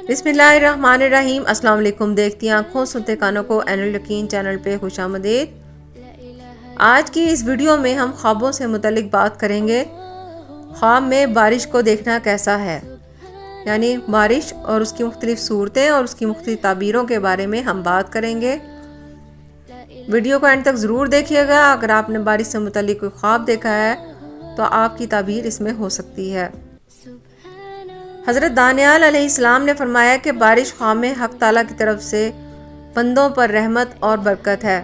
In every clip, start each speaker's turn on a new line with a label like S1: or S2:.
S1: बिस्मिल्लाहिर्रहमानिर्रहीम। अस्सलाम वालेकुम। देखती आंखों सुनते कानों को एनुल यकीन चैनल पे खुश आमदीद। आज की इस वीडियो में हम ख्वाबों से मुतल्लिक बात करेंगे। ख्वाब में बारिश को देखना कैसा है, यानी बारिश और उसकी मुख्तलिफ सूरतें और उसकी मुख्तलिफ ताबीरों के बारे में हम बात करेंगे। वीडियो को एंड तक ज़रूर देखिएगा। अगर आपने बारिश से मुतल्लिक कोई ख्वाब देखा है तो आपकी ताबीर इसमें हो सकती है। हज़रत दानियाल अलैहिस्सलाम ने फरमाया कि बारिश ख्वाब में हक़ ताला की तरफ से बंदों पर रहमत और बरकत है,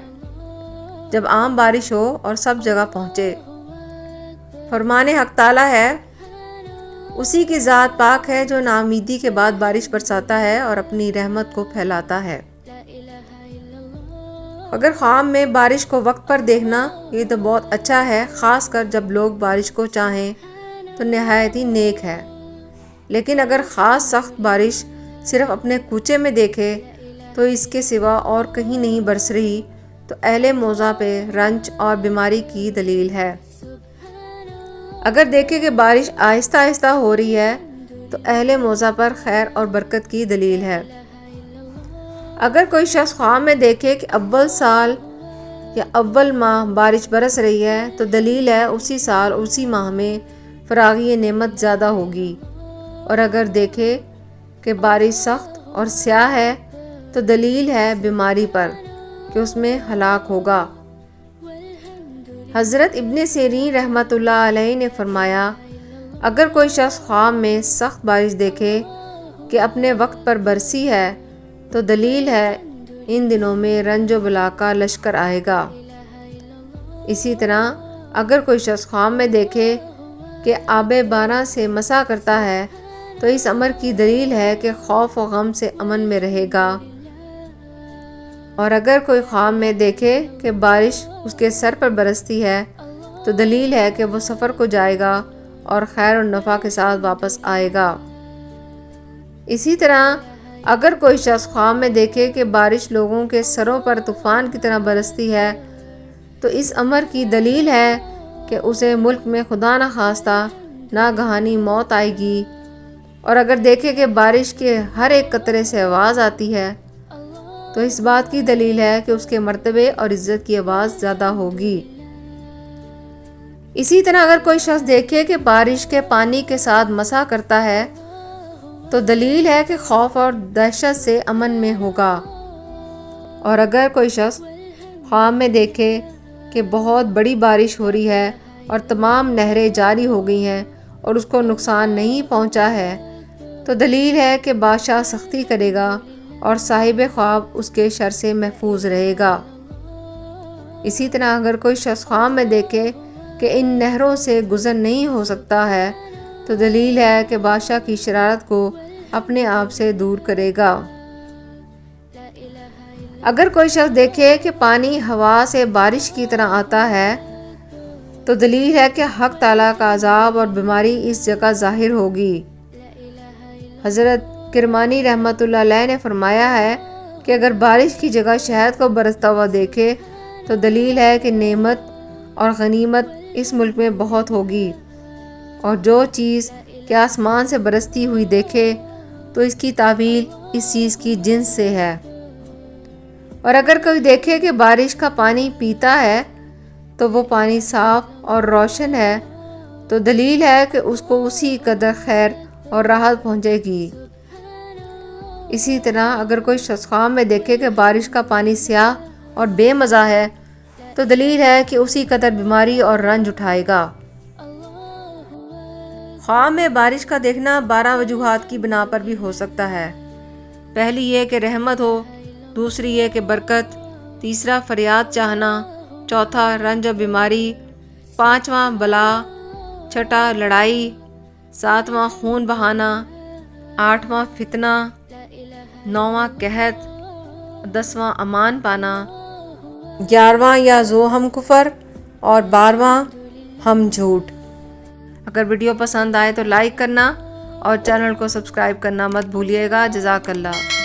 S1: जब आम बारिश हो और सब जगह पहुँचे। फरमाने हक़ ताला है, उसी की ज़ात पाक है जो नाउमीदी के बाद बारिश बरसाता है और अपनी रहमत को फैलाता है। अगर ख्वाब में बारिश को वक्त पर देखना ये तो बहुत अच्छा है, ख़ास कर जब लोग बारिश को चाहें तो नहायत ही नेक है। लेकिन अगर ख़ास सख्त बारिश सिर्फ़ अपने कूचे में देखे तो इसके सिवा और कहीं नहीं बरस रही तो अहले मौज़ा पे रंज और बीमारी की दलील है। अगर देखे कि बारिश आहिस्ता आहिस्ता हो रही है तो अहले मौज़ा पर खैर और बरकत की दलील है। अगर कोई शख्स ख्वाब में देखे कि अव्वल साल या अव्वल माह बारिश बरस रही है तो दलील है उसी साल उसी माह में फरागी नेमत ज़्यादा होगी। और अगर देखे कि बारिश सख्त और स्याह है तो दलील है बीमारी पर कि उसमें हलाक होगा। हज़रत इब्ने सीरीन रहमतुल्लाह अलैहि ने फरमाया, अगर कोई शख्स ख्वाब में सख्त बारिश देखे कि अपने वक्त पर बरसी है तो दलील है इन दिनों में रंजो बला का लश्कर आएगा। इसी तरह अगर कोई शख्स ख्वाब में देखे कि आबे बारा से मसा करता है तो इस अमर की दलील है कि खौफ और गम से अमन में रहेगा। और अगर कोई ख्वाब में देखे कि बारिश उसके सर पर बरसती है तो दलील है कि वो सफ़र को जाएगा और खैर और नफ़ा के साथ वापस आएगा। इसी तरह अगर कोई शख्स ख्वाब में देखे कि बारिश लोगों के सरों पर तूफ़ान की तरह बरसती है तो इस अमर की दलील है कि उसे मुल्क में खुदा न खास्ता नागहानी मौत आएगी। और अगर देखे कि बारिश के हर एक कतरे से आवाज़ आती है तो इस बात की दलील है कि उसके मर्तबे और इज़्ज़त की आवाज़ ज़्यादा होगी। इसी तरह अगर कोई शख्स देखे कि बारिश के पानी के साथ मसा करता है तो दलील है कि खौफ और दहशत से अमन में होगा। और अगर कोई शख्स ख्वाब में देखे कि बहुत बड़ी बारिश हो रही है और तमाम नहरें जारी हो गई हैं और उसको नुकसान नहीं पहुंचा है तो दलील है कि बादशाह सख्ती करेगा और साहिब ख्वाब उसके शर से महफूज रहेगा। इसी तरह अगर कोई शख्स ख्वाब में देखे कि इन नहरों से गुज़र नहीं हो सकता है तो दलील है कि बादशाह की शरारत को अपने आप से दूर करेगा। अगर कोई शख्स देखे कि पानी हवा से बारिश की तरह आता है तो दलील है कि हक़ ताला का अज़ाब और बीमारी इस जगह ज़ाहिर होगी। हज़रत किरमानी रहमतुल्लाह अलैह ने फरमाया है कि अगर बारिश की जगह शहद को बरसता हुआ देखे तो दलील है कि नेमत और गनीमत इस मुल्क में बहुत होगी। और जो चीज़ के आसमान से बरसती हुई देखे तो इसकी ताबीर इस चीज़ की जिन्स से है। और अगर कोई देखे कि बारिश का पानी पीता है तो वो पानी साफ और रोशन है तो दलील है कि उसको उसी कदर खैर और राहत पहुंचेगी। इसी तरह अगर कोई शख्स ख्वाब में देखे कि बारिश का पानी स्याह और बेमज़ा है तो दलील है कि उसी कदर बीमारी और रंज उठाएगा। ख्वाब में बारिश का देखना 12 वजूहात की बिना पर भी हो सकता है। पहली ये कि रहमत हो, दूसरी ये कि बरकत, तीसरा फरियाद चाहना, चौथा रंज और बीमारी, पांचवा बला, छठा लड़ाई, सातवां खून बहाना, आठवां फितना, नौवां कहत, 10वां अमान पाना, 11वां या जो हम कुफर और 12वां हम झूठ। अगर वीडियो पसंद आए तो लाइक करना और चैनल को सब्सक्राइब करना मत भूलिएगा। जज़ाकल्लाह।